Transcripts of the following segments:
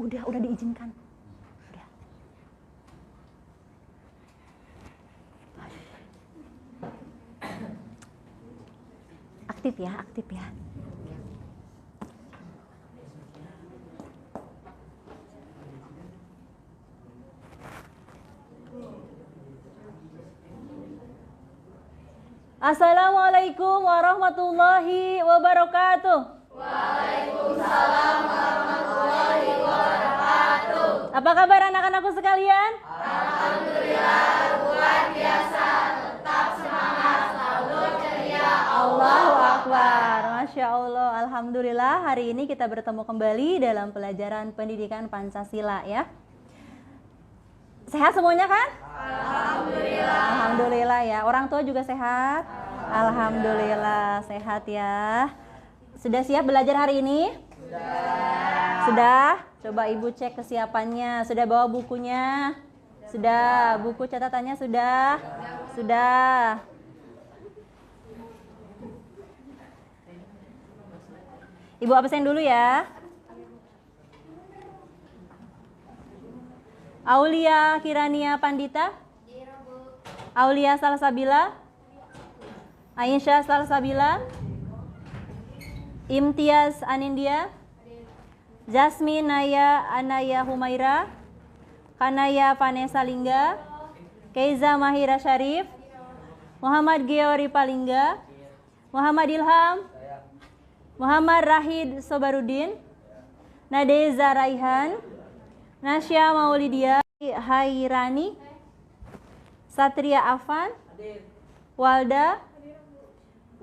Udah diizinkan. Udah. Aktif ya. Assalamualaikum warahmatullahi wabarakatuh. Waalaikumsalam warahmatullahi wabarakatuh. Apa kabar anak-anakku sekalian? Alhamdulillah luar biasa. Tetap semangat, selalu ceria. Allahu Akbar. Masya Allah. Alhamdulillah hari ini kita bertemu kembali dalam pelajaran pendidikan Pancasila ya. Sehat semuanya kan? Alhamdulillah. Alhamdulillah ya. Orang tua juga sehat? Alhamdulillah sehat ya. Sudah siap belajar hari ini? Sudah? Coba ibu cek kesiapannya. Sudah bawa bukunya? Sudah. Buku catatannya sudah? Sudah. Ibu absen dulu ya. Aulia Kirania Pandita, Aulia Salsabila, Aisyah Salsabila, Imtiaz Anindya, Jasmine Naya Anaya Humaira, Kanaya Vanessa Lingga, Keiza Mahira Syarif, Muhammad Geori Palingga, Muhammad Ilham, Muhammad Rahid Sobarudin, Nadeza Raihan, Nasya Maulidia Hairani, Satria Afan, Walda,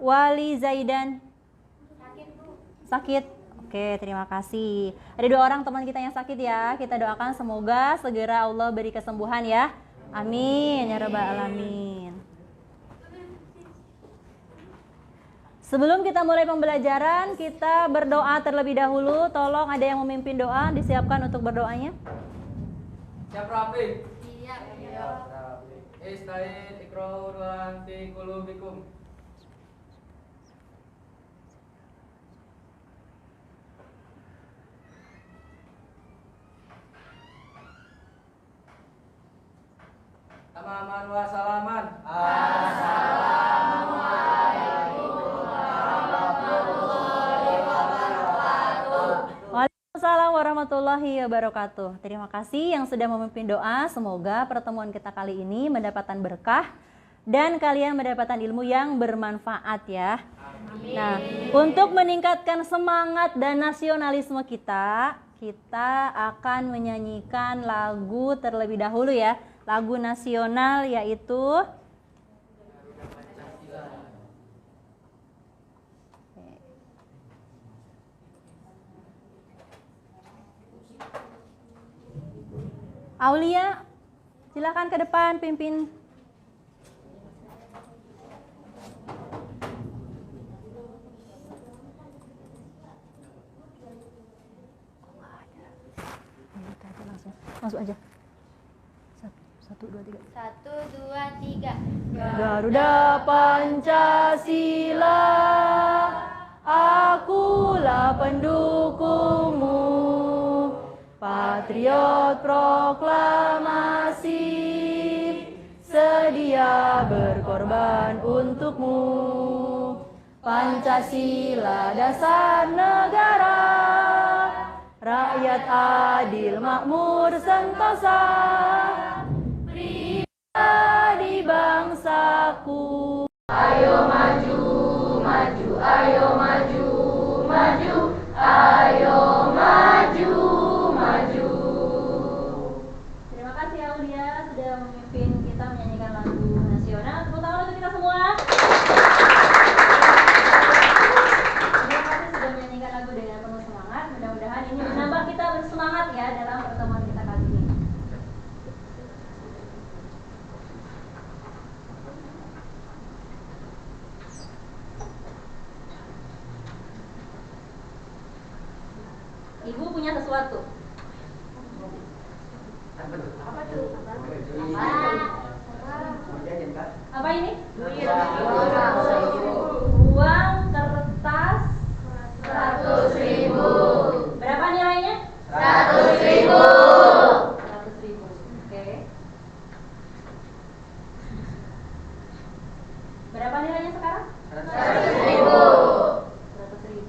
Wali Zaidan. Sakit? Oke, terima kasih. Ada 2 orang teman kita yang sakit ya. Kita doakan semoga segera Allah beri kesembuhan ya. Amin ya rabbal alamin. Sebelum kita mulai pembelajaran, kita berdoa terlebih dahulu. Tolong ada yang memimpin doa, disiapkan untuk berdoanya. Siap Rafi? Siap. Istain ikra'u wa fi qulubikum. Tamaman wa salaman. Assalamualaikum warahmatullahi wabarakatuh. Terima kasih yang sudah memimpin doa. Semoga pertemuan kita kali ini mendapatkan berkah dan kalian mendapatkan ilmu yang bermanfaat ya. Amin. Nah, untuk meningkatkan semangat dan nasionalisme kita akan menyanyikan lagu terlebih dahulu ya. Lagu nasional yaitu Aulia, silakan ke depan pimpin. Masuk aja. 1, 2, 3. 1, 2, 3. Garuda Pancasila, akulah pendukungmu. Patriot proklamasi, sedia berkorban untukmu. Pancasila dasar negara, rakyat adil makmur sentosa, pribadi bangsaku. Ayo maju, maju, ayo maju, maju, ayo maju, maju. Terima kasih Aulia sudah memimpin kita menyanyikan lagu nasional. Tepuk tangan untuk kita semua. Terima kasih sudah menyanyikan lagu dengan penuh semangat. Mudah-mudahan ini menambah kita bersemangat ya dalam pertemuan kita kali ini. Ibu punya sesuatu. Apa ini? Uang kertas 100.000. Berapa nilainya? 100.000. nilainya sekarang? 100.000. 100.000.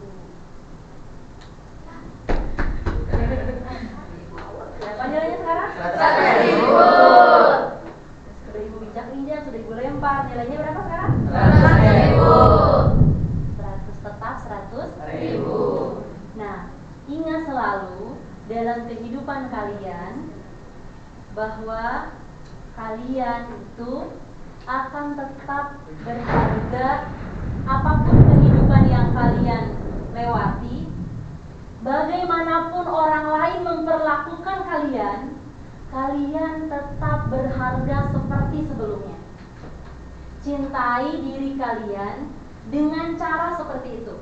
Berapa nilainya sekarang? 100.000. Sudah ibu bijak-bijak, sudah ibu lempar. Nilainya berapa sekarang? 100.000. 100 tetap 100.000. 100.000. Nah, ingat selalu dalam kehidupan kalian bahwa kalian itu akan tetap berharga apapun kehidupan yang kalian lewati. Bagaimanapun orang lain memperlakukan kalian, kalian tetap berharga seperti sebelumnya. Cintai diri kalian dengan cara seperti itu.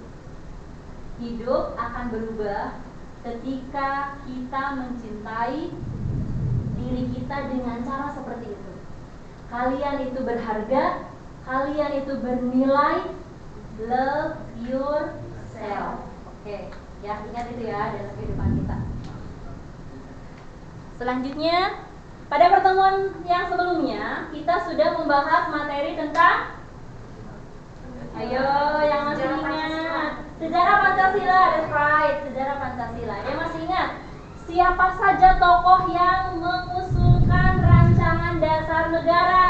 Hidup akan berubah ketika kita mencintai diri kita dengan cara seperti itu. Kalian itu berharga, kalian itu bernilai. Love yourself. Oke, ya ingat itu ya dalam kehidupan kita. Selanjutnya, pada pertemuan yang sebelumnya kita sudah membahas materi tentang, ayo yang masih ingat, sejarah Pancasila. That's right, sejarah Pancasila. Yang masih ingat siapa saja tokoh yang mengusulkan rancangan dasar negara?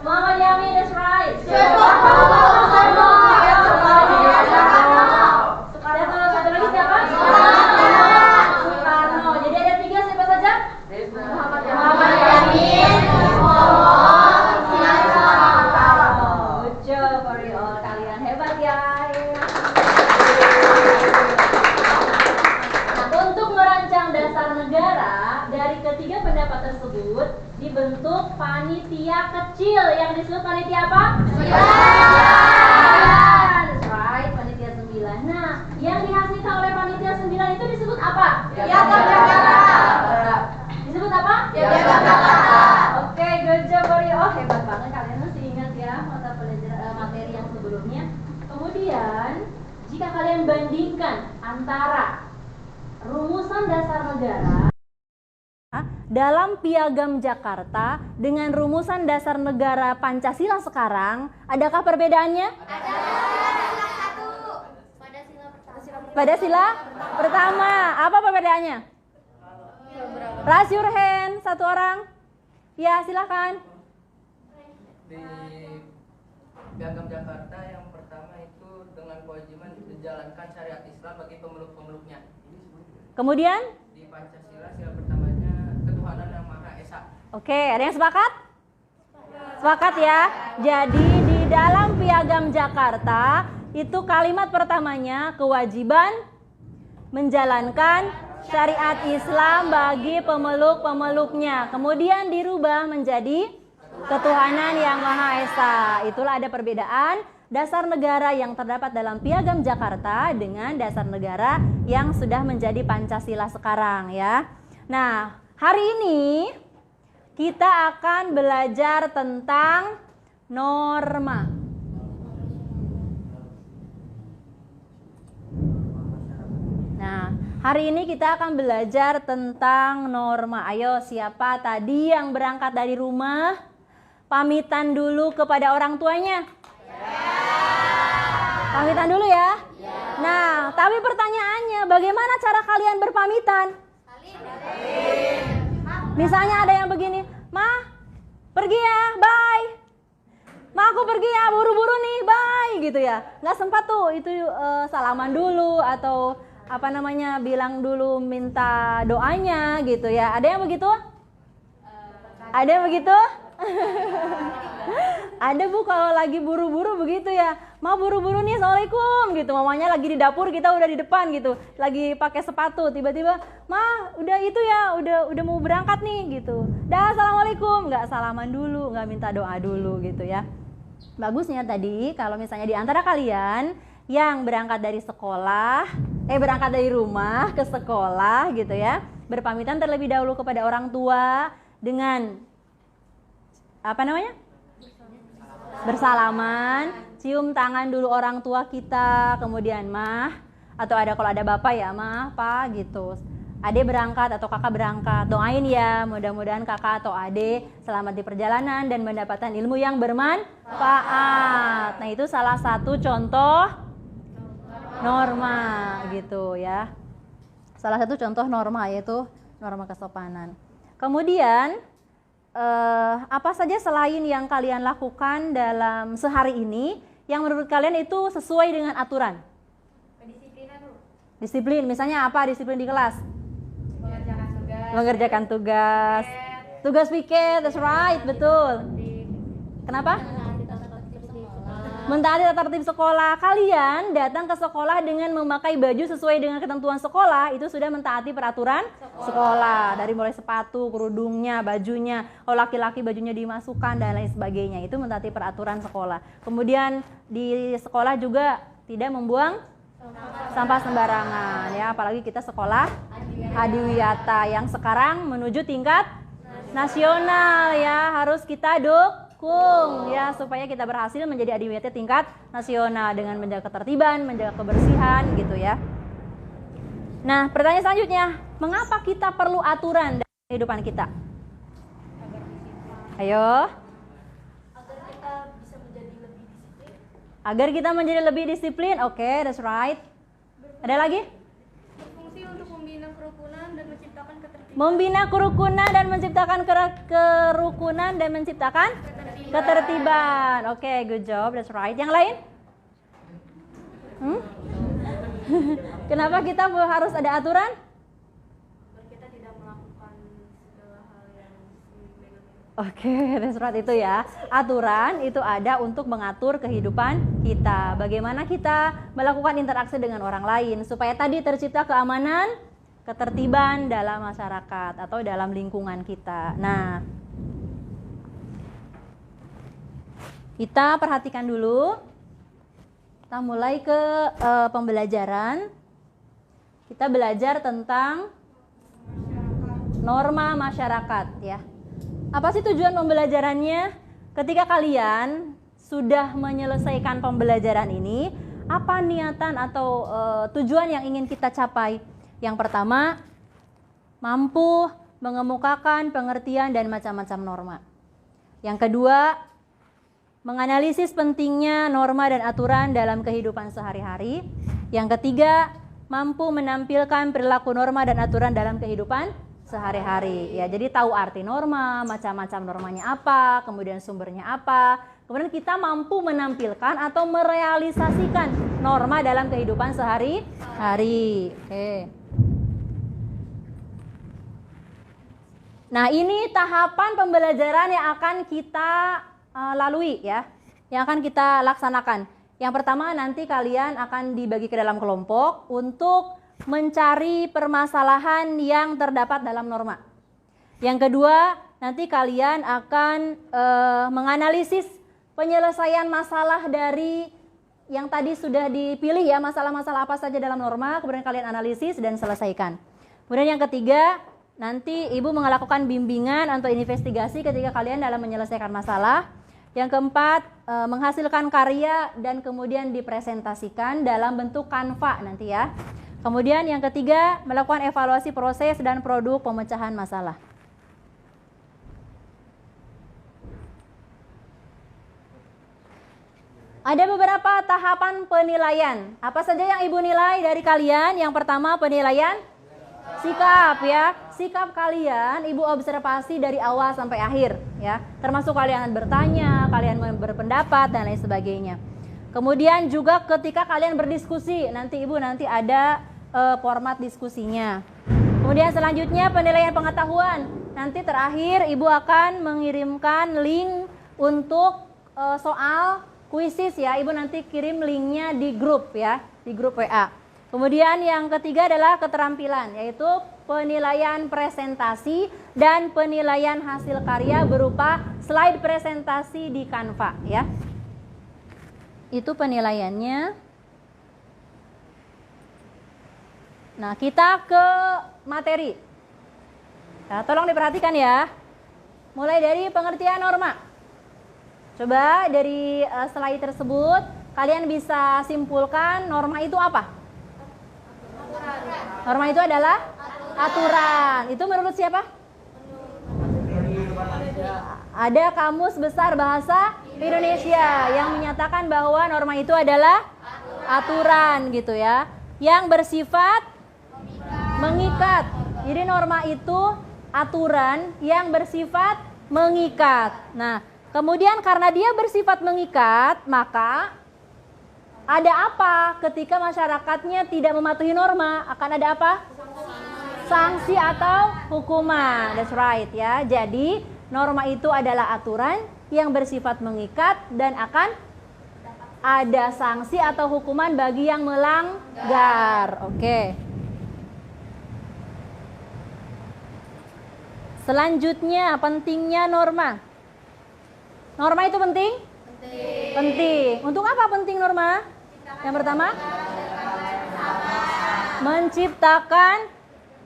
Muhammad Yamin, that's right. Soekarno. Satu lagi siapa? Soekarno. Jadi ada 3, siapa saja? Muhammad Yamin, Soekarno. Good job for you all. Kalian hebat ya. Nah, untuk merancang dasar negara, dari ketiga pendapat tersebut dibentuk panitia kecil yang disebut panitia apa? 9. That's right, panitia 9. Nah, yang dihasilkan oleh panitia 9 itu disebut apa? Piagam Jakarta. Disebut apa? Piagam Jakarta. Oke, good job for you. Oh, hebat banget kalian masih ingat ya mata pelajaran materi yang sebelumnya. Kemudian, jika kalian bandingkan antara rumusan dasar negara dalam Piagam Jakarta dengan rumusan dasar negara Pancasila sekarang, adakah perbedaannya? Ada sila 1. Pada sila pertama. Pada sila pertama, apa perbedaannya? Raise your hand, satu orang. Ya, silakan. Di Piagam Jakarta yang pertama itu dengan kewajiban menjalankan syariat Islam bagi pemeluk-pemeluknya. Kemudian? Di Pancasila sila pertamanya ketuhanan yang Maha Esa. Oke, ada yang sepakat? Sepakat ya. Jadi di dalam Piagam Jakarta itu kalimat pertamanya kewajiban menjalankan syariat Islam bagi pemeluk-pemeluknya. Kemudian dirubah menjadi ketuhanan yang Maha Esa. Itulah ada perbedaan dasar negara yang terdapat dalam Piagam Jakarta dengan dasar negara yang sudah menjadi Pancasila sekarang ya. Nah, hari ini kita akan belajar tentang norma. Nah, hari ini kita akan belajar tentang norma. Ayo, siapa tadi yang berangkat dari rumah? Pamitan dulu kepada orang tuanya. Pamitan dulu ya. Nah, tapi pertanyaannya, bagaimana cara kalian berpamitan? Misalnya ada yang begini, "Ma, pergi ya, bye. Ma, aku pergi ya, buru-buru nih, bye," gitu ya. Nggak sempat tuh, itu salaman dulu atau apa namanya, bilang dulu minta doanya gitu ya. Ada yang begitu? Ada yang begitu? Ada Bu, kalau lagi buru-buru begitu ya. "Ma, buru-buru nih, assalamualaikum," gitu. Mamanya lagi di dapur, kita udah di depan gitu, lagi pakai sepatu, tiba-tiba, "Ma, udah itu ya, udah mau berangkat nih," gitu. "Dah, assalamualaikum." Nggak salaman dulu, nggak minta doa dulu gitu ya. Bagusnya tadi kalau misalnya di antara kalian yang berangkat dari berangkat dari rumah ke sekolah gitu ya, berpamitan terlebih dahulu kepada orang tua dengan apa namanya? Bersalaman, cium tangan dulu orang tua kita, kemudian "Mah," atau kalau ada bapak ya, "Mah, Pak," gitu. Ade berangkat atau kakak berangkat. Doain ya, mudah-mudahan kakak atau ade selamat di perjalanan dan mendapatkan ilmu yang bermanfaat. Nah, itu salah satu contoh norma gitu ya. Salah satu contoh norma yaitu norma kesopanan. Kemudian apa saja selain yang kalian lakukan dalam sehari ini yang menurut kalian itu sesuai dengan aturan? Kedisiplinan, Bu. Disiplin, misalnya apa disiplin di kelas? Mengerjakan tugas. Mengerjakan tugas. Tugas piket, that's right, betul. Kenapa? Mentaati tata tertib sekolah. Kalian datang ke sekolah dengan memakai baju sesuai dengan ketentuan sekolah, itu sudah mentaati peraturan sekolah. Dari mulai sepatu, kerudungnya, bajunya, kalau laki-laki bajunya dimasukkan dan lain sebagainya, itu mentaati peraturan sekolah. Kemudian di sekolah juga tidak membuang sampah sembarangan ya, apalagi kita sekolah adiwiyata yang sekarang menuju tingkat nasional ya, harus kita dukung ya supaya kita berhasil menjadi adiwiyata tingkat nasional dengan menjaga ketertiban, menjaga kebersihan gitu ya. Nah, pertanyaan selanjutnya, mengapa kita perlu aturan dalam kehidupan kita? Ayo. Agar kita bisa menjadi lebih disiplin. Agar kita menjadi lebih disiplin. Oke, that's right. Ada lagi? Berfungsi untuk membina kerukunan dan menciptakan ketertiban. Membina kerukunan dan menciptakan kerukunan dan menciptakan ketertiban. Oke, good job, that's right. Yang lain? Kenapa kita harus ada aturan? Agar kita tidak melakukan segala hal yang semena-mena. Oke, that's right itu ya. Aturan itu ada untuk mengatur kehidupan kita. Bagaimana kita melakukan interaksi dengan orang lain supaya tadi tercipta keamanan, ketertiban dalam masyarakat atau dalam lingkungan kita. Nah, kita perhatikan dulu. Kita mulai ke pembelajaran. Kita belajar tentang norma masyarakat ya. Apa sih tujuan pembelajarannya? Ketika kalian sudah menyelesaikan pembelajaran ini, apa niatan atau tujuan yang ingin kita capai? Yang pertama, mampu mengemukakan pengertian dan macam-macam norma. Yang kedua, menganalisis pentingnya norma dan aturan dalam kehidupan sehari-hari. Yang ketiga, mampu menampilkan perilaku norma dan aturan dalam kehidupan sehari-hari. Ya, jadi tahu arti norma, macam-macam normanya apa, kemudian sumbernya apa. Kemudian kita mampu menampilkan atau merealisasikan norma dalam kehidupan sehari-hari. Oke. Nah, ini tahapan pembelajaran yang akan kita lalui ya, yang akan kita laksanakan. Yang pertama, nanti kalian akan dibagi ke dalam kelompok untuk mencari permasalahan yang terdapat dalam norma. Yang kedua, nanti kalian akan menganalisis penyelesaian masalah dari yang tadi sudah dipilih ya, masalah-masalah apa saja dalam norma, kemudian kalian analisis dan selesaikan. Kemudian yang ketiga, nanti ibu melakukan bimbingan atau investigasi ketika kalian dalam menyelesaikan masalah. Yang keempat, menghasilkan karya dan kemudian dipresentasikan dalam bentuk Canva nanti ya. Kemudian yang ketiga, melakukan evaluasi proses dan produk pemecahan masalah. Ada beberapa tahapan penilaian. Apa saja yang ibu nilai dari kalian? Yang pertama, penilaian sikap ya. Sikap kalian ibu observasi dari awal sampai akhir ya. Termasuk kalian bertanya, kalian berpendapat dan lain sebagainya. Kemudian juga ketika kalian berdiskusi, nanti ibu ada format diskusinya. Kemudian selanjutnya penilaian pengetahuan. Nanti terakhir ibu akan mengirimkan link untuk soal kuisis ya. Ibu nanti kirim linknya di grup ya, di grup WA. Kemudian yang ketiga adalah keterampilan, yaitu penilaian presentasi dan penilaian hasil karya berupa slide presentasi di Canva ya. Itu penilaiannya. Nah, kita ke materi. Nah, tolong diperhatikan ya. Mulai dari pengertian norma. Coba dari slide tersebut kalian bisa simpulkan norma itu apa? Norma itu adalah aturan. Itu menurut siapa? Ada Kamus Besar Bahasa Indonesia yang menyatakan bahwa norma itu adalah aturan gitu ya, yang bersifat mengikat. Jadi norma itu aturan yang bersifat mengikat. Nah, kemudian karena dia bersifat mengikat, maka ada apa ketika masyarakatnya tidak mematuhi norma? Akan ada apa? Sanksi atau hukuman. That's right ya. Jadi norma itu adalah aturan yang bersifat mengikat dan akan ada sanksi atau hukuman bagi yang melanggar. Oke. Selanjutnya, pentingnya norma. Norma itu penting? Penting. Untuk apa penting norma? Yang pertama, menciptakan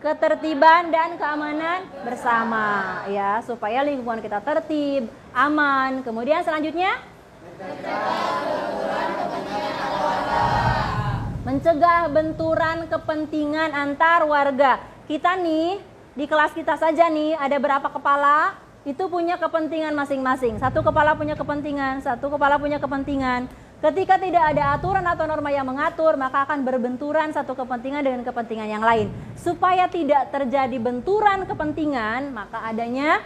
ketertiban dan keamanan bersama ya, supaya lingkungan kita tertib, aman. Kemudian selanjutnya mencegah benturan kepentingan antar warga. Kita nih di kelas kita saja nih ada berapa kepala, itu punya kepentingan masing-masing. Satu kepala punya kepentingan, satu kepala punya kepentingan. Ketika tidak ada aturan atau norma yang mengatur, maka akan berbenturan satu kepentingan dengan kepentingan yang lain. Supaya tidak terjadi benturan kepentingan, maka adanya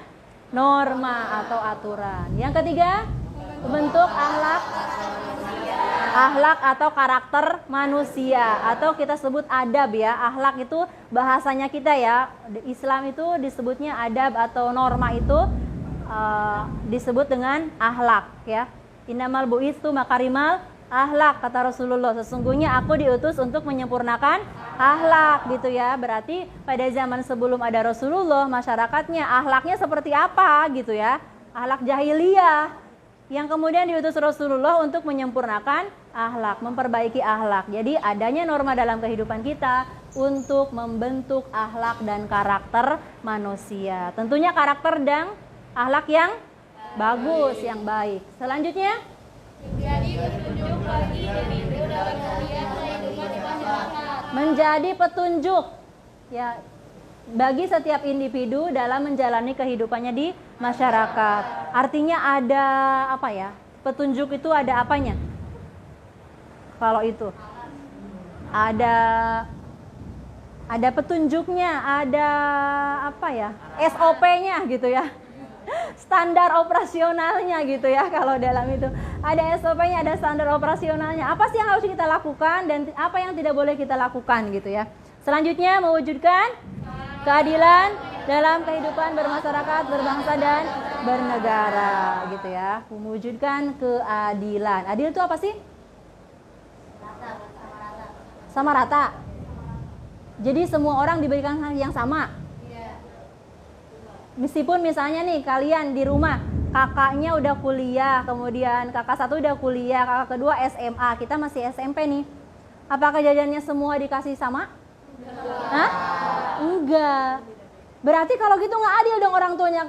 norma atau aturan. Yang ketiga, bentuk akhlak atau karakter manusia, atau kita sebut adab ya. Akhlak itu bahasanya kita ya. Islam itu disebutnya adab atau norma itu disebut dengan akhlak ya. Innamal bu'itsu makarimal akhlak, kata Rasulullah. Sesungguhnya aku diutus untuk menyempurnakan akhlak gitu ya. Berarti pada zaman sebelum ada Rasulullah, masyarakatnya akhlaknya seperti apa gitu ya. Akhlak jahiliyah yang kemudian diutus Rasulullah untuk menyempurnakan akhlak, memperbaiki akhlak. Jadi adanya norma dalam kehidupan kita untuk membentuk akhlak dan karakter manusia. Tentunya karakter dan akhlak yang bagus, yang baik. Selanjutnya, menjadi petunjuk ya bagi setiap individu dalam menjalani kehidupannya di masyarakat. Artinya ada apa ya? Petunjuk itu ada apanya? Kalau itu ada petunjuknya, ada apa ya? SOP-nya gitu ya. Standar operasionalnya gitu ya. Kalau dalam itu ada SOP-nya, ada standar operasionalnya. Apa sih yang harus kita lakukan dan apa yang tidak boleh kita lakukan gitu ya. Selanjutnya, mewujudkan keadilan dalam kehidupan bermasyarakat, berbangsa dan bernegara gitu ya. Mewujudkan keadilan. Adil itu apa sih? Sama rata. Jadi semua orang diberikan hak yang sama. Meskipun misalnya nih kalian di rumah kakaknya udah kuliah, kemudian kakak satu udah kuliah, kakak kedua SMA, kita masih SMP nih. Apakah jajannya semua dikasih sama? Hah? Enggak. Berarti kalau gitu nggak adil dong, orang tuanya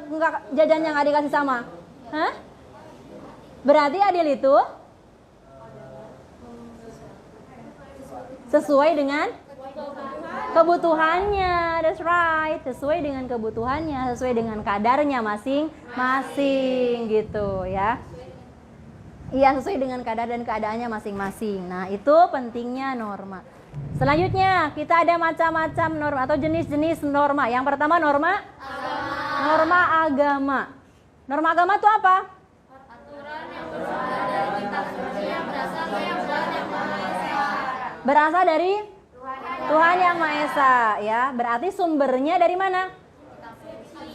jajannya nggak dikasih sama. Hah? Berarti adil itu sesuai dengan kebutuhannya. That's right. Sesuai dengan kebutuhannya, sesuai dengan kadarnya masing-masing gitu ya. Iya, sesuai dengan kadar dan keadaannya masing-masing. Nah, itu pentingnya norma. Selanjutnya, kita ada macam-macam norma atau jenis-jenis norma. Yang pertama norma agama. Norma agama. Norma agama itu apa? Aturan yang bersumber dari kitab suci yang berasal dari Tuhan Yang Maha Esa. Berasal dari Tuhan Yang Maha Esa ya. Berarti sumbernya dari mana?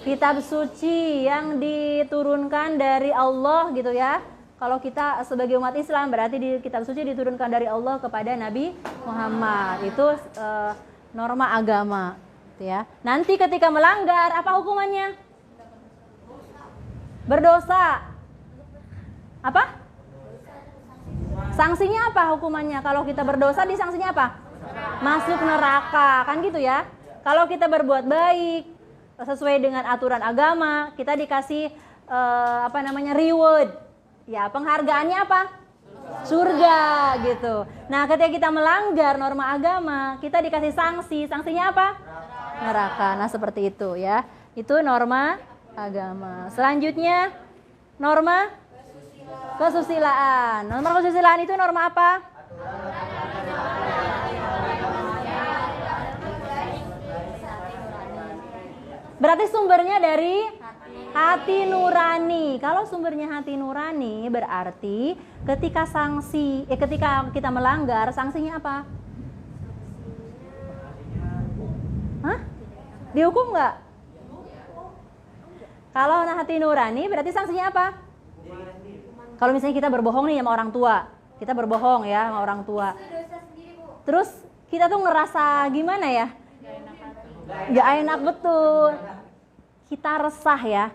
Kitab suci yang diturunkan dari Allah gitu ya. Kalau kita sebagai umat Islam berarti di kitab suci diturunkan dari Allah kepada Nabi Muhammad. Itu norma agama gitu ya. Nanti ketika melanggar apa hukumannya? Berdosa. Apa? Sanksinya apa hukumannya? Kalau kita berdosa disangsinya apa? Masuk neraka, kan gitu ya. Kalau kita berbuat baik sesuai dengan aturan agama, kita dikasih reward. Ya, penghargaannya apa? Surga gitu. Nah, ketika kita melanggar norma agama, kita dikasih sanksi. Sanksinya apa? neraka. Nah, seperti itu ya. Itu norma agama. Selanjutnya norma kesusilaan. Norma kesusilaan itu norma apa? Berarti sumbernya dari hati nurani. Kalau sumbernya hati nurani berarti ketika ketika kita melanggar, sanksinya apa? Hah? Dihukum nggak? Kalau hati nurani berarti sanksinya apa? Kalau misalnya kita berbohong nih sama orang tua, kita berbohong ya sama orang tua. Terus kita tuh ngerasa gimana ya? Gak enak, betul. Kita resah ya.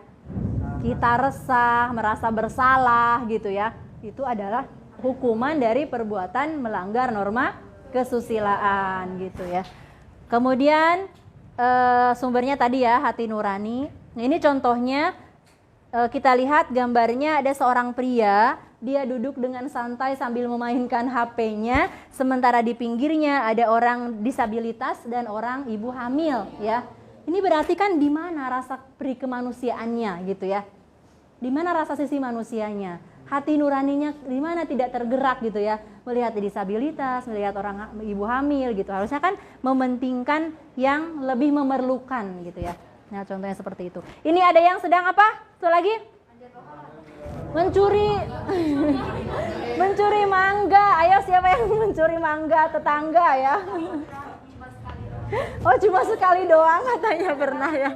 Kita resah, merasa bersalah gitu ya. Itu adalah hukuman dari perbuatan melanggar norma kesusilaan gitu ya. Kemudian sumbernya tadi ya hati nurani. Nah, ini contohnya kita lihat gambarnya ada seorang pria, dia duduk dengan santai sambil memainkan HP-nya, sementara di pinggirnya ada orang disabilitas dan orang ibu hamil ya. Ini berarti kan di mana rasa peri kemanusiaannya gitu ya. Di mana rasa sisi manusianya? Hati nuraninya di mana tidak tergerak gitu ya. Melihat disabilitas, melihat orang ibu hamil gitu. Harusnya kan mementingkan yang lebih memerlukan gitu ya. Nah, contohnya seperti itu. Ini ada yang sedang apa? Satu lagi? Mencuri. Mencuri mangga. Ayo, siapa yang mencuri mangga tetangga ya? Oh, cuma sekali doang katanya pernah ya.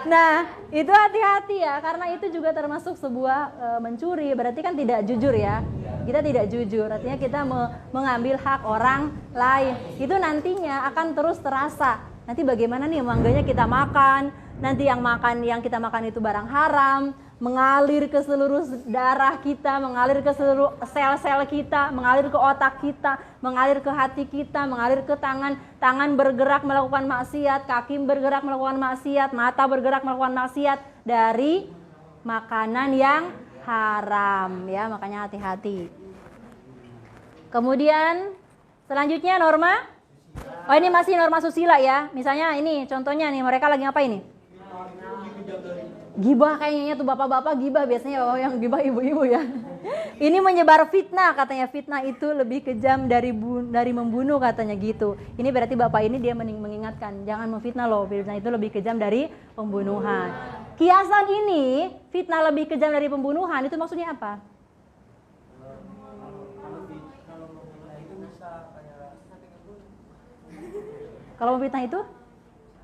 Nah, itu hati-hati ya, karena itu juga termasuk sebuah mencuri. Berarti kan tidak jujur ya. Kita tidak jujur, artinya kita mengambil hak orang lain. Itu nantinya akan terus terasa. Nanti bagaimana nih mangganya kita makan, nanti yang kita makan itu barang haram, mengalir ke seluruh darah kita, mengalir ke seluruh sel-sel kita, mengalir ke otak kita, mengalir ke hati kita, mengalir ke tangan bergerak melakukan maksiat, kaki bergerak melakukan maksiat, mata bergerak melakukan maksiat dari makanan yang haram ya, makanya hati-hati. Kemudian selanjutnya norma, oh ini masih norma susila ya, misalnya ini contohnya nih, mereka lagi ngapain nih? Gibah kayaknya tuh bapak-bapak gibah, biasanya bapak yang gibah ibu-ibu ya. Ini menyebar fitnah, katanya fitnah itu lebih kejam dari membunuh katanya gitu. Ini berarti bapak ini dia mengingatkan jangan memfitnah loh, fitnah itu lebih kejam dari pembunuhan. Kiasan ini fitnah lebih kejam dari pembunuhan itu maksudnya apa? Kalau memfitnah itu?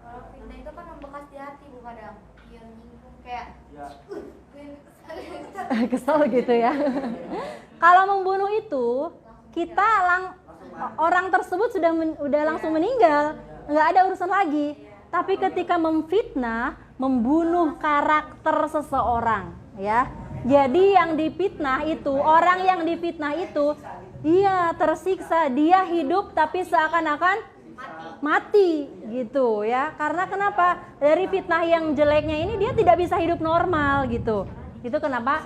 Kalau fitnah itu kan membekas di hati, bukan ada yang nyinggung kayak kesel gitu ya. Kalau membunuh itu kita orang tersebut udah langsung meninggal, nggak ada urusan lagi. Tapi ketika memfitnah, membunuh karakter seseorang, ya. Jadi yang difitnah itu, orang yang difitnah itu, dia tersiksa, dia hidup tapi seakan-akan mati gitu ya. Karena kenapa? Dari fitnah yang jeleknya ini dia tidak bisa hidup normal gitu. Itu kenapa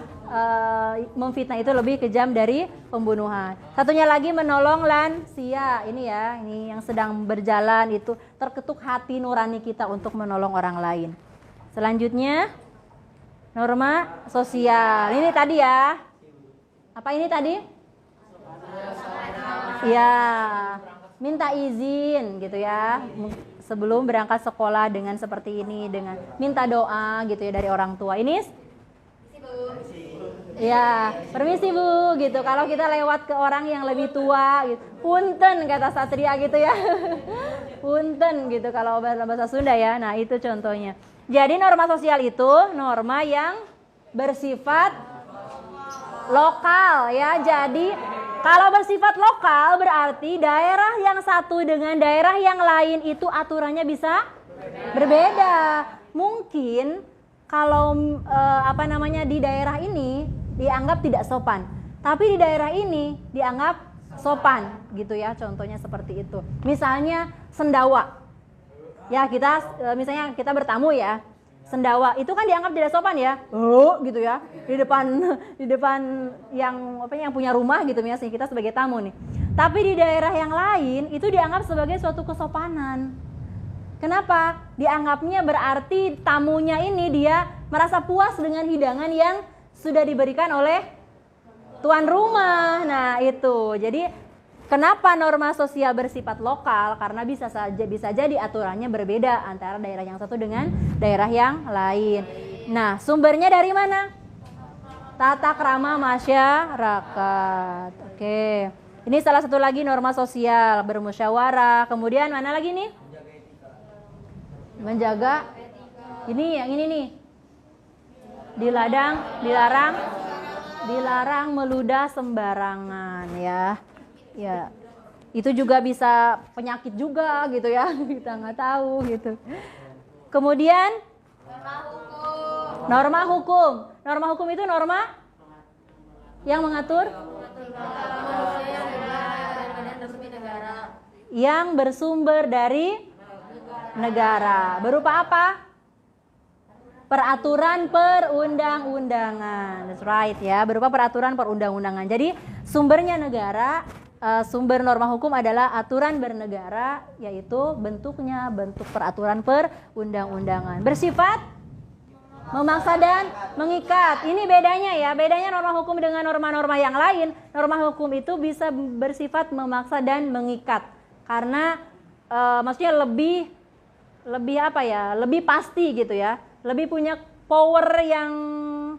memfitnah itu lebih kejam dari pembunuhan. Satunya lagi menolong lansia. Ini ya, ini yang sedang berjalan itu terketuk hati nurani kita untuk menolong orang lain. Selanjutnya norma sosial. Ini tadi ya. Apa ini tadi? Ya, minta izin gitu ya. Sebelum berangkat sekolah dengan seperti ini, dengan minta doa gitu ya dari orang tua. Ini ya, permisi Bu gitu. Kalau kita lewat ke orang yang lebih tua gitu. Punten kata Satria gitu ya. Punten gitu kalau bahasa Sunda ya. Nah, itu contohnya. Jadi norma sosial itu norma yang bersifat lokal ya. Jadi kalau bersifat lokal berarti daerah yang satu dengan daerah yang lain itu aturannya bisa berbeda. Mungkin kalau di daerah ini dianggap tidak sopan, tapi di daerah ini dianggap sopan gitu ya. Contohnya seperti itu. Misalnya sendawa. Ya, misalnya kita bertamu ya. Sendawa itu kan dianggap tidak sopan ya. Oh, gitu ya. Di depan yang punya rumah gitu misalnya kita sebagai tamu nih. Tapi di daerah yang lain itu dianggap sebagai suatu kesopanan. Kenapa? Dianggapnya berarti tamunya ini dia merasa puas dengan hidangan yang sudah diberikan oleh tuan rumah. Nah, itu. Jadi kenapa norma sosial bersifat lokal? Karena bisa jadi aturannya berbeda antara daerah yang satu dengan daerah yang lain. Nah, sumbernya dari mana? Tata krama masyarakat. Oke. Ini salah satu lagi norma sosial, bermusyawarah. Kemudian mana lagi nih? Menjaga. Ini yang ini nih. Dilarang meludah sembarangan ya. Ya. Itu juga bisa penyakit juga gitu ya. Kita nggak tahu gitu. Kemudian norma hukum. Norma hukum itu norma yang mengatur yang bersumber dari negara. Berupa apa? Peraturan perundang-undangan. That's right ya, berupa peraturan perundang-undangan. Jadi sumbernya negara, sumber norma hukum adalah aturan bernegara, yaitu bentuknya bentuk peraturan perundang-undangan. Bersifat memaksa dan mengikat. Ini bedanya ya, bedanya norma hukum dengan norma-norma yang lain. Norma hukum itu bisa bersifat memaksa dan mengikat. Karena maksudnya lebih apa ya? Lebih pasti gitu ya. Lebih punya power yang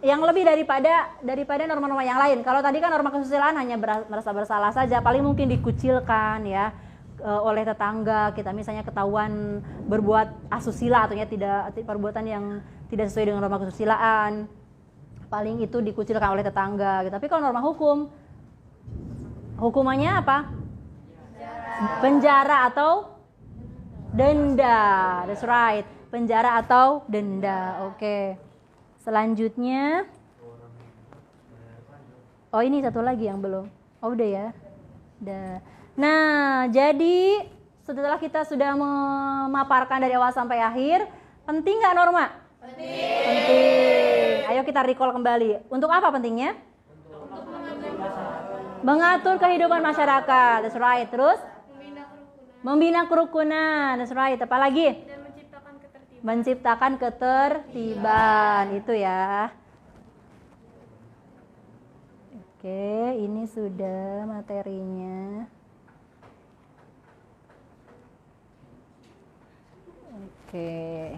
lebih daripada norma-norma yang lain. Kalau tadi kan norma kesusilaan hanya merasa bersalah saja, paling mungkin dikucilkan ya oleh tetangga. Kita misalnya ketahuan berbuat asusila atau tidak perbuatan yang tidak sesuai dengan norma kesusilaan, paling itu dikucilkan oleh tetangga gitu. Tapi kalau norma hukum, hukumannya apa? Penjara atau denda. That's right, penjara atau denda. Oke. Selanjutnya, oh ini satu lagi yang belum. Oh udah ya, udah. Nah, jadi setelah kita sudah memaparkan dari awal sampai akhir, penting nggak norma? Penting. Ayo kita recall kembali. Untuk apa pentingnya? Mengatur kehidupan masyarakat. That's right. Terus? Membina kerukunan. That's right. Apa lagi? Dan menciptakan ketertiban. Menciptakan ketertiban. Itu ya. Oke, ini sudah materinya. Oke.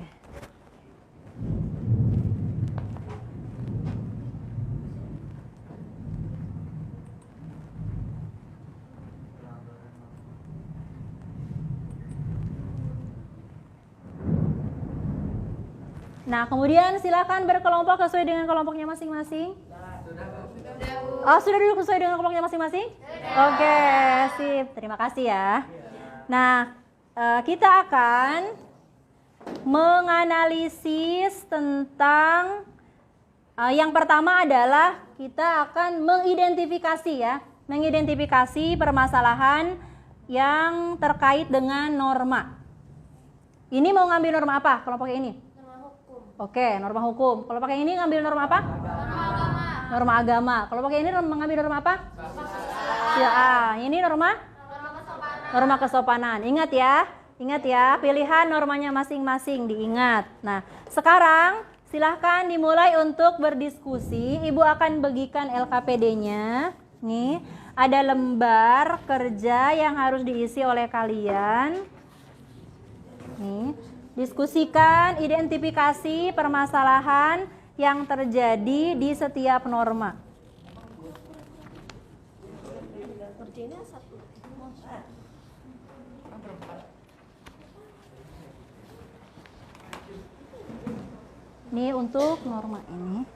Nah, kemudian silakan berkelompok sesuai dengan kelompoknya masing-masing. Oh, sudah duduk sesuai dengan kelompoknya masing-masing? Oke, sip. Terima kasih ya. Nah, kita akan menganalisis tentang yang pertama adalah kita akan mengidentifikasi ya, mengidentifikasi permasalahan yang terkait dengan norma. Ini mau ngambil norma apa kelompok ini? Norma hukum. Oke, norma hukum. Kelompok yang ini ngambil norma apa? Norma agama. Norma agama. Kelompok yang ini mengambil norma apa? Ya, ini norma? Norma kesopanan. Norma kesopanan. Ingat ya, pilihan normanya masing-masing diingat. Nah, sekarang silahkan dimulai untuk berdiskusi. Ibu akan bagikan LKPD-nya. Nih, ada lembar kerja yang harus diisi oleh kalian. Nih, diskusikan, identifikasi permasalahan yang terjadi di setiap norma. Ini untuk norma ini.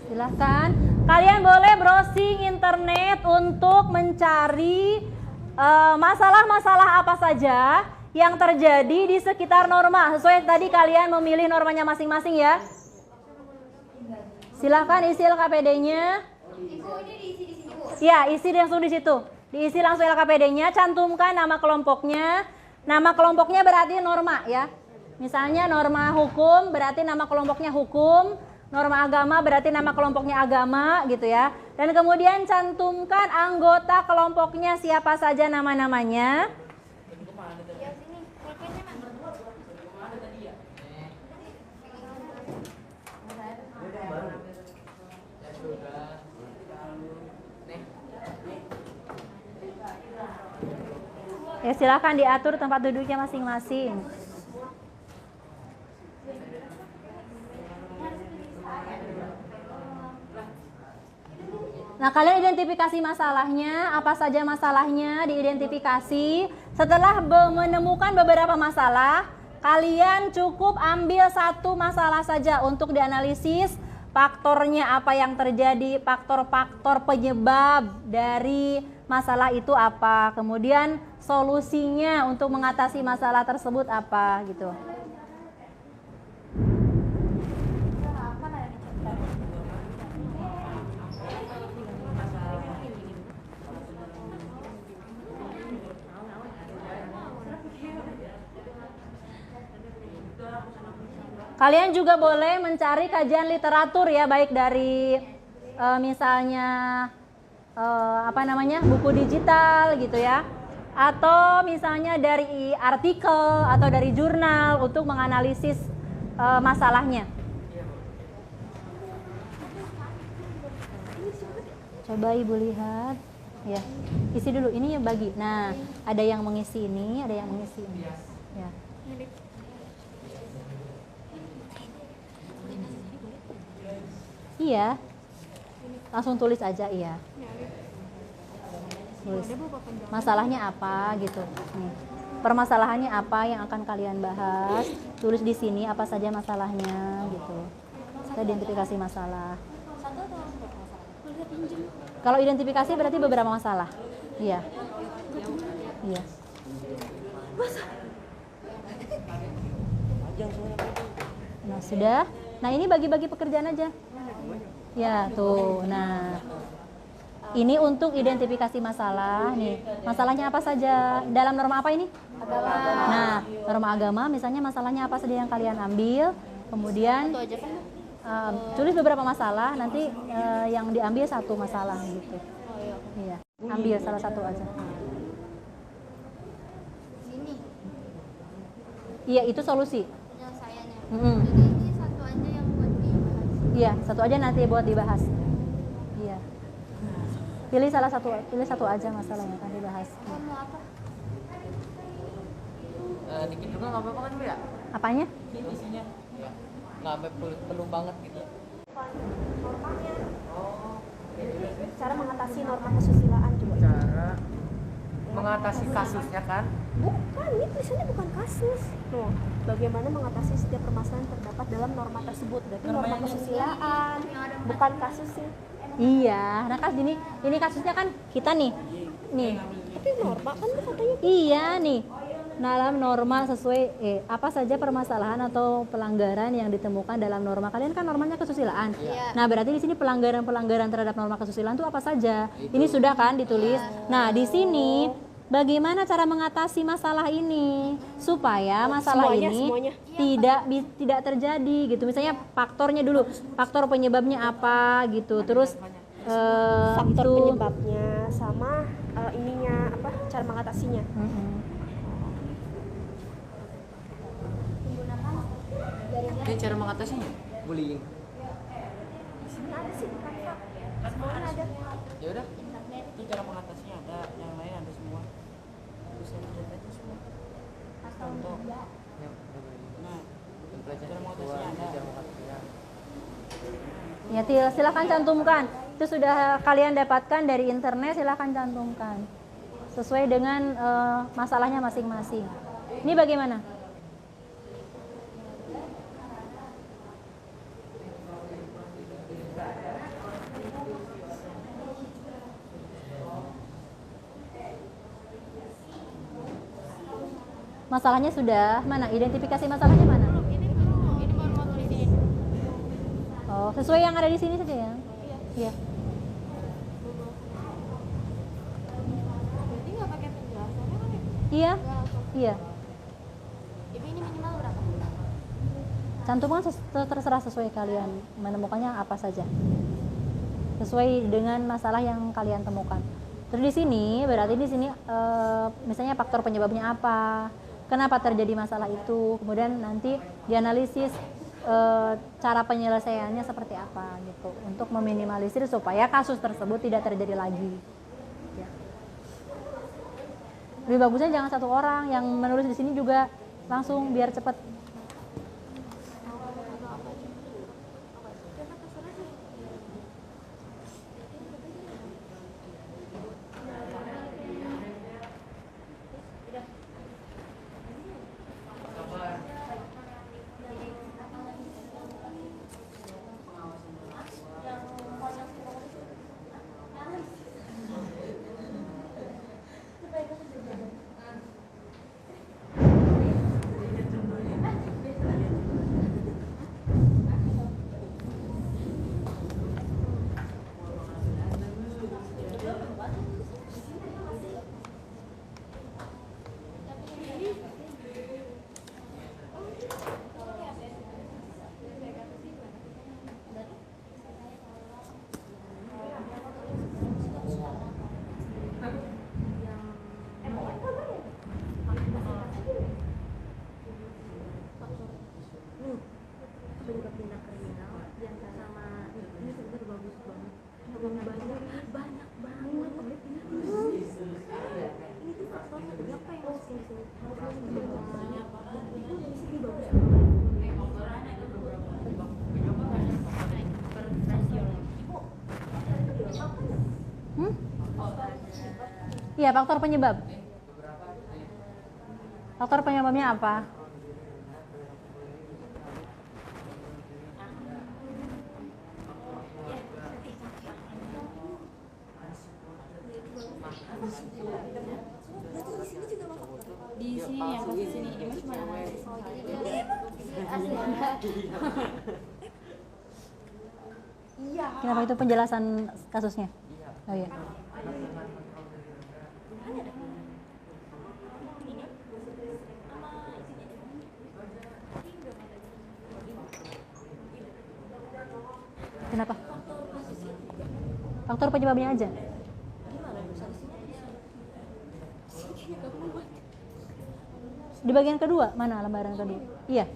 Silahkan, kalian boleh browsing internet untuk mencari masalah-masalah apa saja yang terjadi di sekitar norma. Sesuai tadi kalian memilih normanya masing-masing ya. Silahkan isi LKPD-nya. Ya, isi langsung di situ. Diisi langsung LKPD-nya, cantumkan nama kelompoknya. Nama kelompoknya berarti norma ya. Misalnya norma hukum berarti nama kelompoknya hukum. Norma agama berarti nama kelompoknya agama gitu ya. Dan kemudian cantumkan anggota kelompoknya siapa saja nama-namanya. Ya sini, pulpennya Mak. Ya sudah. Nih. Ya silakan diatur tempat duduknya masing-masing. Nah, kalian identifikasi masalahnya, apa saja masalahnya diidentifikasi. Setelah menemukan beberapa masalah, kalian cukup ambil satu masalah saja untuk dianalisis. Faktornya apa yang terjadi, faktor-faktor penyebab dari masalah itu apa. Kemudian solusinya untuk mengatasi masalah tersebut apa gitu. Kalian juga boleh mencari kajian literatur ya, baik dari misalnya buku digital gitu ya, atau misalnya dari artikel atau dari jurnal untuk menganalisis masalahnya. Coba Ibu lihat, ya isi dulu ini ya bagi. Nah, ada yang mengisi ini, ada yang mengisi ini. Ya. Iya, langsung tulis aja iya. Tulis. Masalahnya apa gitu. Nih. Permasalahannya apa yang akan kalian bahas? Tulis di sini apa saja masalahnya gitu. Kita identifikasi masalah. Kalau identifikasi berarti beberapa masalah. Iya. Iya. Nah, sudah. Nah, ini bagi-bagi pekerjaan aja. Ya, tuh. Nah, ini untuk identifikasi masalah nih. Masalahnya apa saja? Dalam norma apa ini? Agama. Nah, norma agama misalnya masalahnya apa saja yang kalian ambil. Kemudian tulis beberapa masalah, nanti yang diambil satu masalah gitu. Iya, ambil salah satu aja. Sini. Iya, itu solusi. Penyelesaiannya. Mm-mm. Jadi ini satu aja yang buat dibahas. Iya, satu aja nanti buat dibahas. Iya. Pilih satu aja masalah yang akan dibahas. Kamu apa? Dikit juga nggak apa-apa kan Bu ya? Apanya? Isinya. Ya. Nggak sampai perlu banget gitu. Normanya, Oh. cara mengatasi norma kesusilaan juga. Cara mengatasi kasusnya kan? Bukan, ini tulisannya bukan kasus. Tuh, bagaimana mengatasi setiap permasalahan yang terdapat dalam norma tersebut. Berarti norma kesusilaan, bukan kasus sih. Iya. Nah, kan ini kasusnya kan kita nih. Nih. Tapi norma kan tuh katanya. Iya nih. Dalam norma sesuai apa saja permasalahan atau pelanggaran yang ditemukan dalam norma. Kalian kan normanya kesusilaan. Iya. Nah, berarti di sini pelanggaran-pelanggaran terhadap norma kesusilaan itu apa saja? Ini sudah kan ditulis. Nah, di sini bagaimana cara mengatasi masalah ini supaya masalah Semuanya. tidak terjadi gitu. Misalnya faktornya dulu, faktor penyebabnya apa gitu. Terus Faktor itu penyebabnya sama ininya apa? Cara mengatasinya. Ini cara mengatasinya? Bullying. Di sini ada sih, Kak. Semuanya ada. Ya udah. Itu cara mengatasinya ada, yang lain ada semua. Bisa dilihat aja semua. Contoh. Nah, cara mengatasinya ada. Ya, silakan cantumkan. Itu sudah kalian dapatkan dari internet, silakan cantumkan. Sesuai dengan masalahnya masing-masing. Ini bagaimana? Masalahnya sudah, mana? Identifikasi masalahnya mana? Ini baru mau tulis ini. Oh, sesuai yang ada di sini saja ya? Iya. Berarti nggak pakai penjelasannya kan ya? Iya. Nggak langsung. Iya. Ibu ini minimal berapa? Cantumkan terserah sesuai kalian menemukannya apa saja. Sesuai dengan masalah yang kalian temukan. Terus di sini berarti di sini misalnya faktor penyebabnya apa, kenapa terjadi masalah itu, kemudian nanti dianalisis cara penyelesaiannya seperti apa gitu untuk meminimalisir supaya kasus tersebut tidak terjadi lagi. Ya. Lebih bagusnya jangan satu orang yang menulis di sini juga langsung biar cepat. Penyebab tindak kriminal yang sama ini sebenarnya bagus banget. Banyak banget. Ini tuh faktor berapa yang harus di sini? Banyak banget. Itu dari sini bagus banget. Iya, faktor penyebab. Faktor penyebabnya apa? Di sini yang pas di sini ini cuma analisis. Kenapa itu penjelasan kasusnya? Oh iya. Kenapa? Faktor penyebabnya aja. Di bagian kedua mana lembaran kedua? Iya.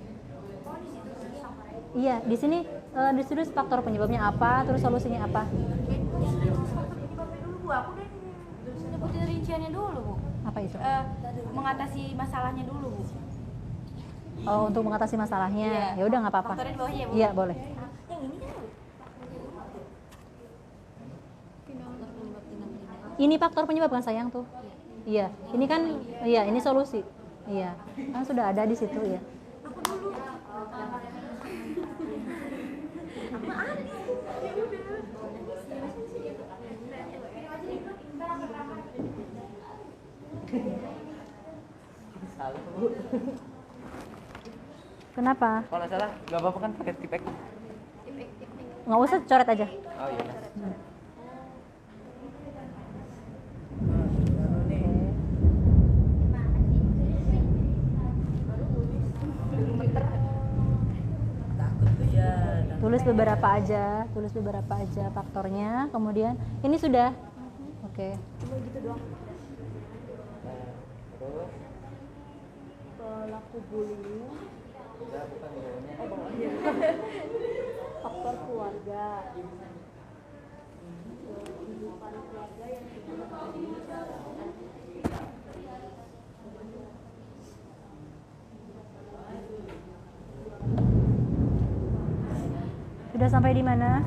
Iya, di sini ditulis faktor penyebabnya apa, terus solusinya apa? Sebutin rinciannya dulu, Bu. Apa itu? Mengatasi masalahnya dulu, Bu. Oh, untuk mengatasi masalahnya. Ya udah nggak apa-apa. Faktornya di bawahnya, Bu. Iya, boleh. Ini faktor penyebab kan sayang tuh. Iya, ini kan iya, ini solusi. Iya, kan sudah ada di situ ya. Kenapa? Kalau salah nggak apa-apa kan pakai tip X. Nggak usah, coret aja. Oh iya. Tulis beberapa aja faktornya. Kemudian ini sudah, oke. Cuma gitu doang. Terus Pelaku bullying, enggak bukan bawahnya. oh bawahnya. Faktor keluarga. Kehidupan keluarga yang Sudah sampai di mana?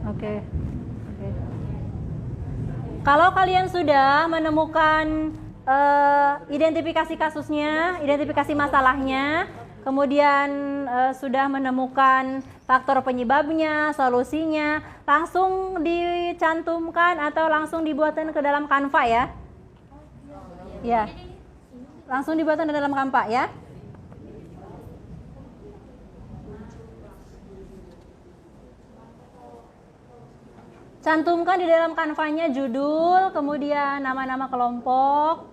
Oke. Oke. Kalau kalian sudah menemukan identifikasi kasusnya, identifikasi masalahnya, kemudian sudah menemukan faktor penyebabnya, solusinya, langsung dicantumkan atau langsung dibuatkan ke dalam Canva ya. Ya. Langsung dibuatkan ke dalam Canva ya. Cantumkan di dalam kanvanya judul, kemudian nama-nama kelompok.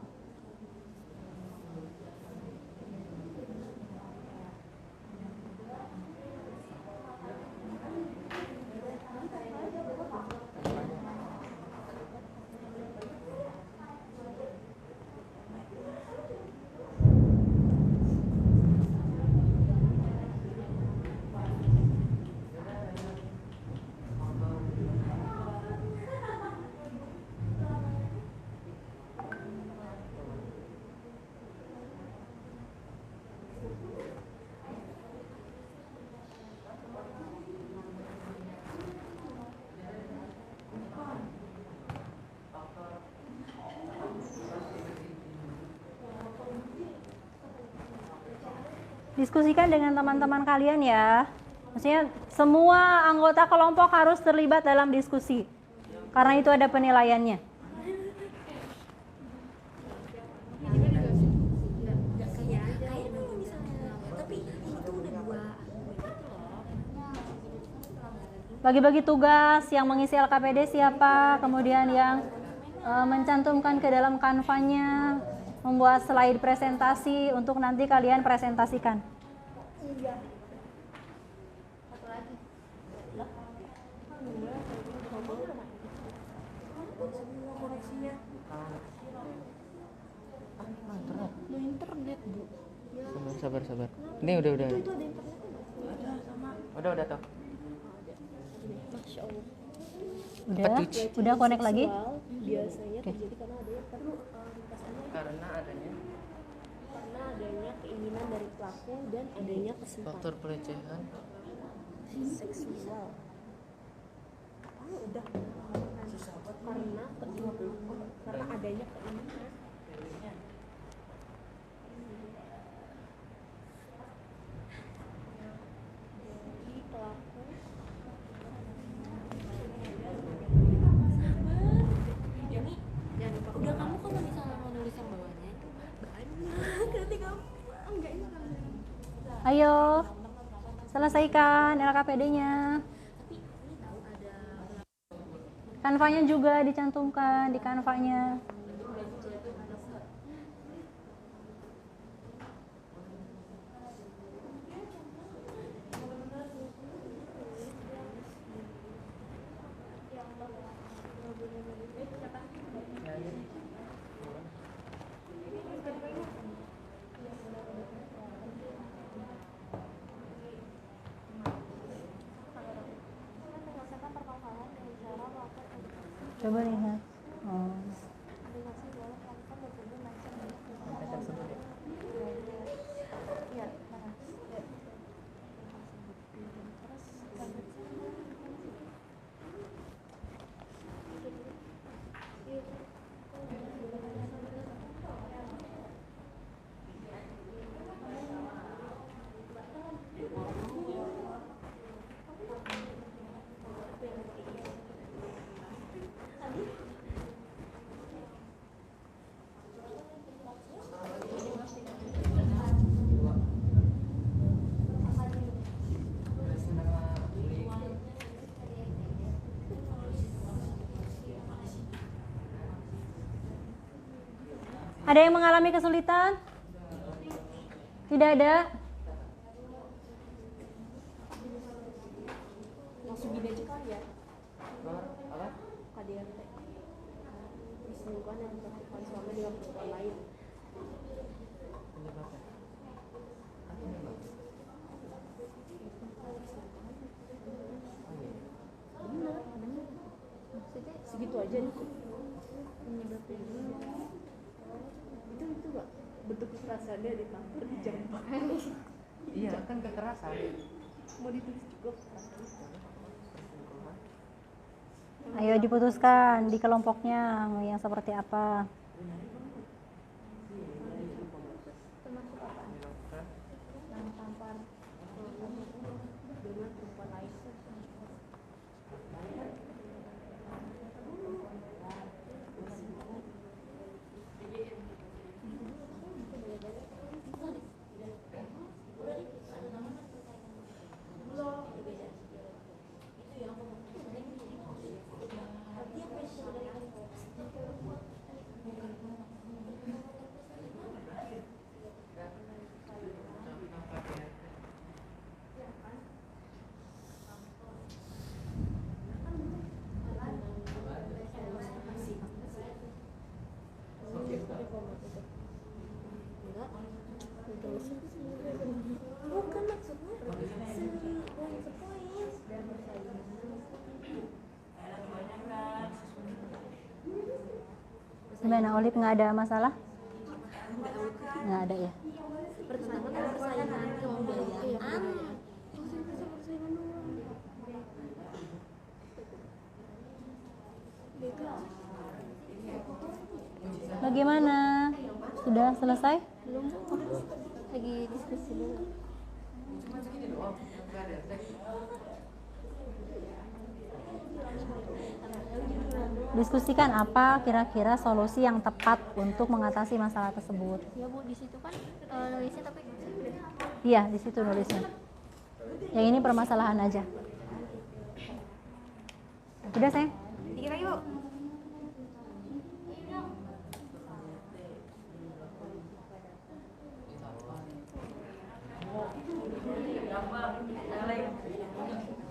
Diskusikan dengan teman-teman kalian ya. Maksudnya semua anggota kelompok harus terlibat dalam diskusi. Karena itu ada penilaiannya. Bagi-bagi tugas, yang mengisi LKPD siapa, kemudian yang mencantumkan ke dalam kanvanya, membuat slide presentasi untuk nanti kalian presentasikan. Internet, Bu. Sabar. Ini udah. Itu ada internetnya. Udah toh. Masya Allah. Udah connect lagi? Biasanya terjadi karena adanya Karena adanya keinginan dari pelaku dan adanya kesempatan faktor pelecehan. seksual. Udah karena adanya keinginan. Jadi pelaku Udah, kamu kalau misalnya mau nulis yang bawahnya itu banyak. Nanti kamu enggak ini kan. Ayo, selesaikan LKPD-nya. Kanvanya juga dicantumkan di kanvanya. Coba lihat. Oh. Ada yang mengalami kesulitan? Tidak ada? langsung dibacakan ya. Apa? KDRT. Perselingkuhan yang dilakukan suami dengan perempuan lain. Penyebabnya. Benar. Maksudnya segitu aja nih. Penyebabnya. Itu Pak, bentuk kekerasannya ditampar di jambak. Iya, kan kekerasan. Mau ditulis juga kekerasan. Ayo diputuskan di kelompoknya mau yang seperti apa. Termasuk apa? Yang tampar dengan perempuan lain. Bukan maksudnya Gimana Olip, nggak ada masalah? Nggak ada ya? Pertama kan persaingan kebudayaan. Bagaimana? Sudah selesai? Lagi diskusi dulu. Diskusikan apa kira-kira solusi yang tepat untuk mengatasi masalah tersebut. Ya Bu, di situ kan nulisnya tapi Iya, di situ nulisnya. Yang ini permasalahan aja. Udah, sayang? dikira yuk.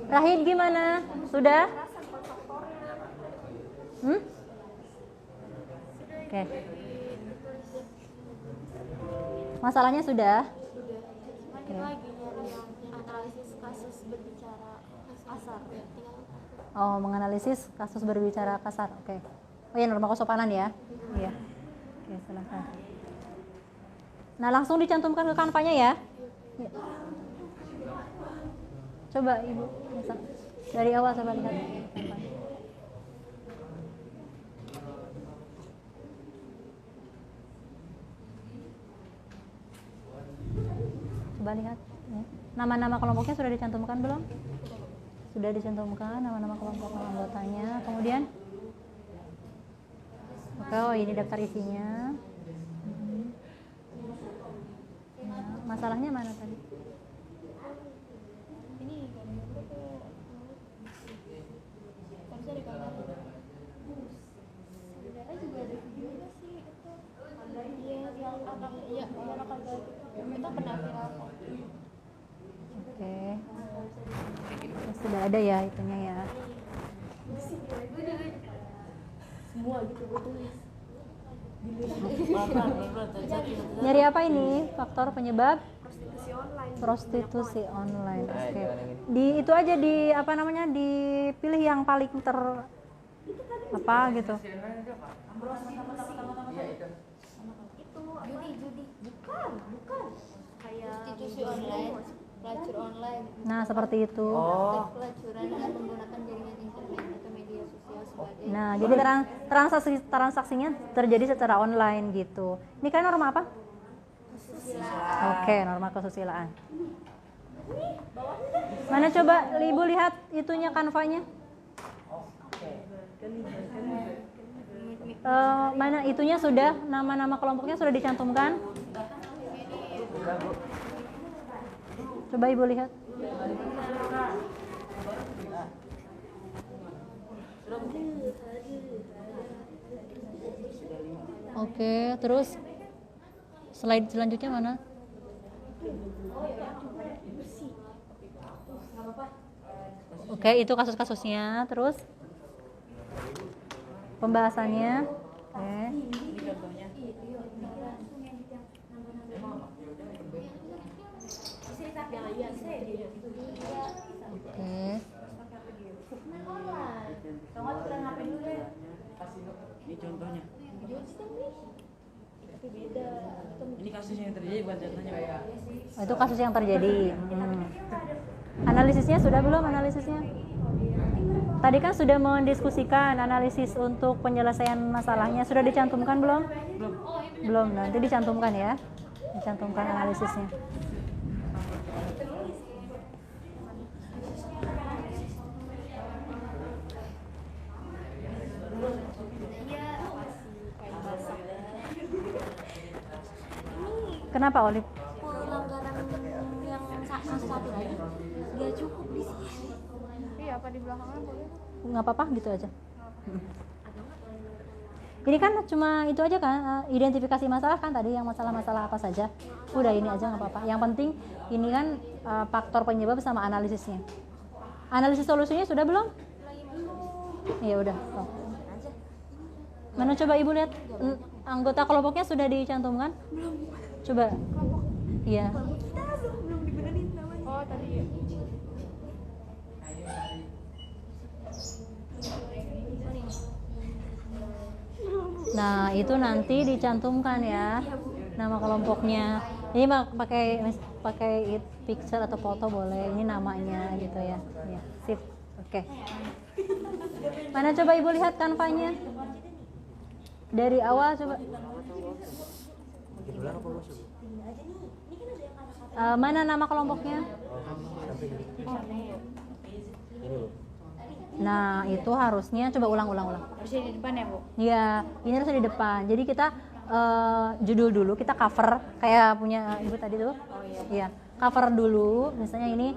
Rahid gimana? Sudah? Oke. Masalahnya sudah? Kita lagi nyari yang analisis kasus berbicara kasar. Oh, menganalisis kasus berbicara kasar. Oke. Oh ya, norma kesopanan ya? Iya. Oke, silakan. Nah, langsung dicantumkan ke kanvanya ya. Ya. Coba Ibu, dari awal coba lihat. Coba lihat. Nama-nama kelompoknya sudah dicantumkan belum? Sudah dicantumkan nama-nama kelompok anggotanya. Kemudian, oke, oh ini daftar isinya. Nah, masalahnya mana tadi? Ini gambarnya tuh harusnya di kamar. Sebenarnya juga ada videonya sih itu. Iya, yang akan yang akan itu pernah viral kok. Oke. Sudah ada ya itunya ya. Semua gitu gue tulis. Nyari apa ini? Faktor penyebab Prostitusi online. prostitusi online. Oke. Di itu aja di apa namanya? Dipilih yang paling apa gitu. Itu judi. Bukan. Kayak prostitusi online, pelacur online. Nah, seperti itu. Praktek pelacuran dengan menggunakan jaringan internet atau media sosial sebagai Nah, jadi transaksinya terjadi secara online gitu. Ini kan norma apa? Oke, norma kesusilaan. Mana coba Ibu lihat itunya kanvanya? Mana itunya sudah, nama-nama kelompoknya sudah dicantumkan? Coba Ibu lihat. Oke, terus slide selanjutnya mana? Oke, itu kasus-kasusnya. Terus pembahasannya. Oke. Ini contohnya. Oke. Ini contohnya. Ini kasus yang terjadi bukan contohnya Pak. Oh, itu kasus yang terjadi. Analisisnya sudah belum analisisnya? Tadi kan sudah mendiskusikan analisis untuk penyelesaian masalahnya. Sudah dicantumkan belum? Belum. Nanti dicantumkan ya. Dicantumkan analisisnya. Kenapa Olive? pelanggaran yang satu lagi nggak cukup di sini. Iya, apa di belakangnya boleh? Nggak apa-apa gitu aja. Ini kan cuma itu aja kan, identifikasi masalah kan tadi, yang masalah-masalah apa saja. Udah ini aja nggak apa-apa. Yang penting ini kan faktor penyebab sama analisisnya. Analisis solusinya sudah belum? Iya udah. Oh. Mana coba Ibu lihat anggota kelompoknya sudah dicantumkan? Belum. Coba. Iya. Belum dibenerin namanya. Oh, tadi ya. Nah, itu nanti dicantumkan ya nama kelompoknya. Ini pakai picture atau foto boleh. Ini namanya gitu ya. Ya, sip. Oke. Mana coba Ibu lihat kanvanya? Dari awal coba. Mana nama kelompoknya? Nah, itu harusnya coba ulang. Harusnya di depan ya, Bu? Iya, ini harusnya di depan. Jadi kita judul dulu, kita cover kayak punya Ibu tadi tuh. Oh iya. Iya, cover dulu. Misalnya ini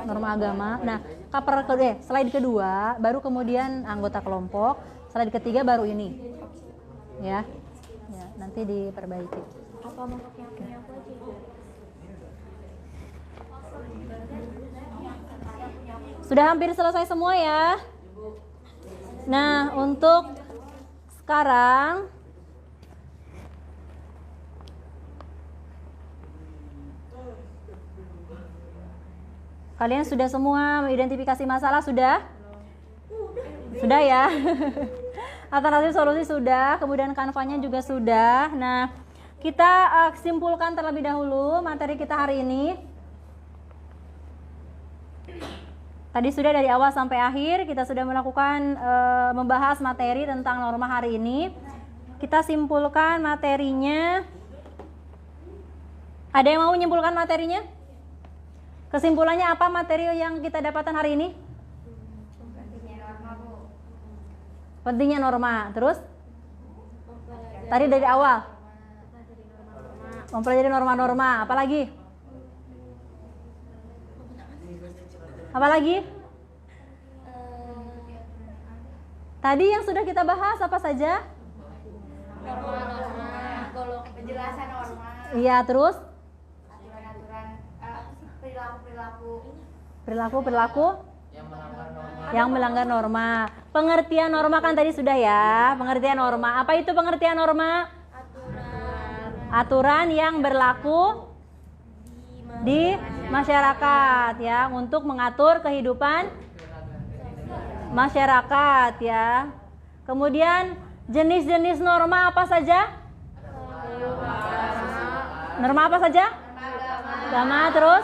norma agama. Nah, cover slide kedua, baru kemudian anggota kelompok. Slide ketiga baru ini. Ya, nanti diperbaiki. Apa mau pakai punya aku aja? Sudah hampir selesai semua ya. Nah, untuk sekarang kalian sudah semua mengidentifikasi masalah sudah? Sudah ya. Alternatif solusi sudah, kemudian kanvanya juga sudah. Nah, kita simpulkan terlebih dahulu materi kita hari ini. Tadi sudah dari awal sampai akhir kita sudah melakukan membahas materi tentang norma hari ini. Kita simpulkan materinya. Ada yang mau menyimpulkan materinya? Kesimpulannya apa materi yang kita dapatkan hari ini? Pentingnya norma. Terus? Tadi dari awal. Mempelajari norma-norma. Apa lagi? Apa lagi? Tadi yang sudah kita bahas apa saja? Norma-norma, penjelasan norma, Iya, terus? aturan-aturan, perilaku-perilaku. Perilaku yang melanggar norma. Pengertian norma kan tadi sudah ya. Pengertian norma. Apa itu pengertian norma? Aturan yang berlaku di masyarakat ya, untuk mengatur kehidupan masyarakat ya. Kemudian jenis-jenis norma apa saja? Norma apa saja? Agama, terus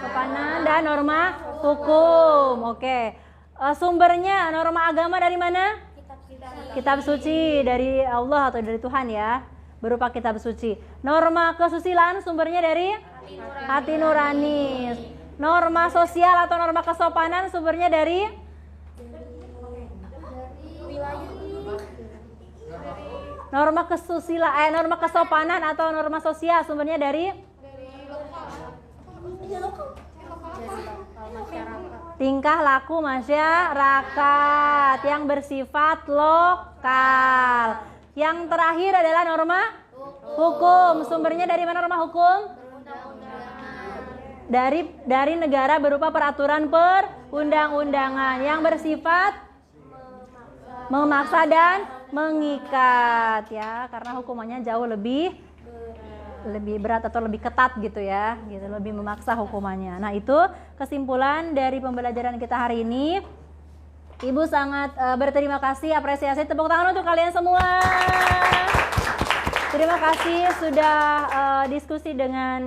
kepanan dan norma hukum. Oke. Sumbernya norma agama dari mana? Kitab suci dari Allah atau dari Tuhan ya, berupa kitab suci. Norma kesusilaan sumbernya dari hati nurani. Norma sosial atau norma kesopanan sumbernya dari norma norma kesopanan atau norma sosial sumbernya dari tingkah laku masyarakat yang bersifat lokal. Yang terakhir adalah norma hukum. Sumbernya dari mana norma hukum? Dari negara berupa peraturan perundang-undangan yang bersifat memaksa dan mengikat ya, karena hukumannya jauh lebih berat atau lebih ketat gitu ya, gitu, lebih memaksa hukumannya. Nah, itu kesimpulan dari pembelajaran kita hari ini. Ibu sangat berterima kasih, apresiasi, tepuk tangan untuk kalian semua. Terima kasih sudah diskusi dengan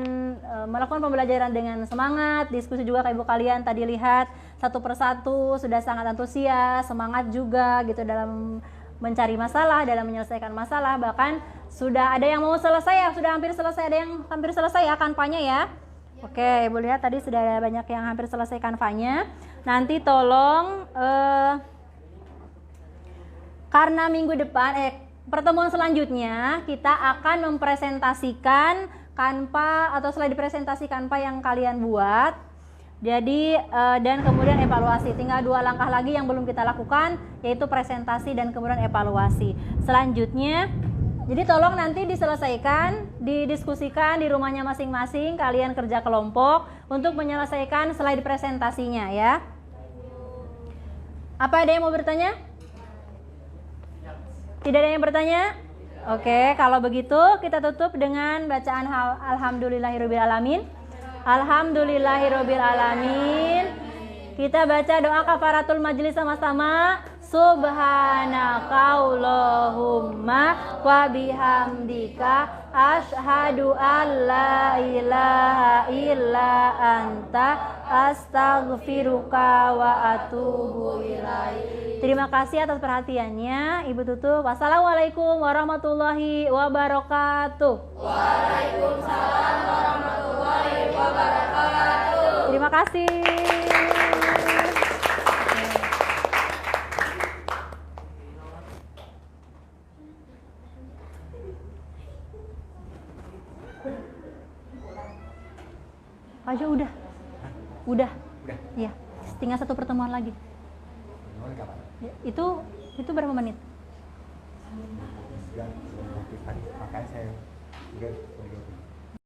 melakukan pembelajaran dengan semangat. Diskusi juga ke ibu kalian tadi lihat satu persatu sudah sangat antusias, semangat juga gitu dalam mencari masalah, dalam menyelesaikan masalah. Bahkan sudah ada yang mau selesai ya, sudah hampir selesai, ada yang hampir selesai ya kanvanya ya. Oke, ibu lihat tadi sudah ada banyak yang hampir selesai kanvanya. Nanti tolong karena minggu depan pertemuan selanjutnya kita akan mempresentasikan kanva atau slide presentasi kanva yang kalian buat. Jadi dan kemudian evaluasi. Tinggal 2 langkah lagi yang belum kita lakukan, yaitu presentasi dan kemudian evaluasi. Selanjutnya, jadi tolong nanti diselesaikan, didiskusikan di rumahnya masing-masing, kalian kerja kelompok untuk menyelesaikan slide presentasinya ya. Apa ada yang mau bertanya? Tidak ada yang bertanya? Oke, kalau begitu kita tutup dengan bacaan alhamdulillahirobbilalamin. Alhamdulillahirobbilalamin. Kita baca doa kafaratul majlis sama-sama. Subhanakallahumma wa bihamdika asyhadu an la ilaha illa anta astaghfiruka wa atubu ilaik. Terima kasih atas perhatiannya Ibu Tutu. Wassalamualaikum warahmatullahi wabarakatuh. Waalaikumsalam warahmatullahi wabarakatuh. Terima kasih. Aja udah. Udah. Iya, tinggal satu pertemuan lagi. Ya, itu berapa menit? Makanya saya udah